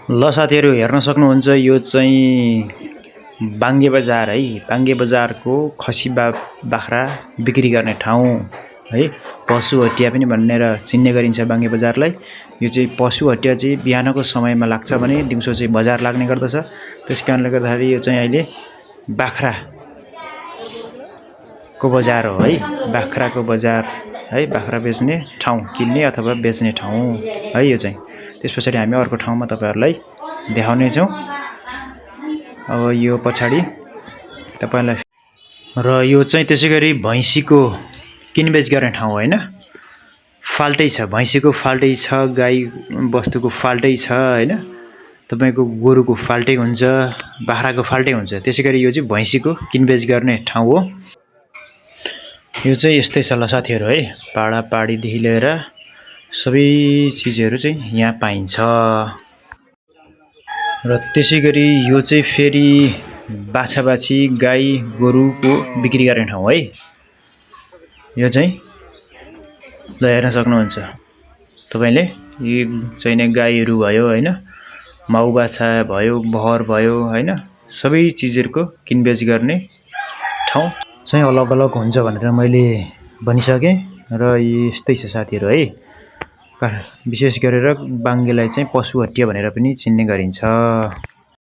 ल साथीहरु हेर्न सक्नुहुन्छ यो चाहिँ बाङ्गे बजार है। बाङ्गे बजारको खसी बाख्रा बिक्री गर्ने ठाउँ है। पशु हटिया पनि भनेर चिन्ने गरिन्छ बाङ्गे बजारलाई। यो चाहिँ पशु हटिया चाहिँ बिहानको समयमा लाग्छ भने दिउँसो चाहिँ बजार लाग्ने गर्दछ। त्यसकारणले गर्दाखेरि यो चाहिँ अहिले बाख्राको बजार हो है। बाख्राको बजार है, बाख्रा बेच्ने ठाउँ, किन्ने अथवा बेच्ने ठाउँ है यो चाहिँ। त्यसपछि हामी अर्को ठाउँमा तपाईहरुलाई देखाउने छौं। अब यो पछाडी तपाईलाई र यो चाहिँ त्यसैगरी भैँसीको किनबेच गर्ने ठाउँ हैन। फाल्टै छ, भैँसीको फाल्टै छ, गाई वस्तुको फाल्टै छ हैन। तपाईको गोरुको फाल्टै हुन्छ, बाख्राको फाल्टै हुन्छ। त्यसैगरी यो चाहिँ भैँसीको किनबेच गर्ने ठाउँ हो। यो चाहिँ यस्तै छ ल साथीहरु है। पाडा पाडीदेखि लिएर सबै चीजहरु चाहिँ यहाँ पाइन्छ। र त्यसैगरी यो चाहिँ फेरि बाछाबाछी गाई गोरुको बिक्री गर्ने ठाउँ है। यो चाहिँ ल हेर्न सक्नुहुन्छ तपाईले। यो चाहिँ नि गाईहरु भयो हैन, माउबाछा भयो, बहर भयो हैन, सबै चीजहरुको किनबेच गर्ने ठाउँ चाहिँ अलग अलग हुन्छ भनेर मैले भनिसके। र यस्तै छ साथीहरु है। विशेष गरेर बाङ्गेलाई चाहिँ पशु हटिया भनेर पनि चिन्ने गरिन्छ।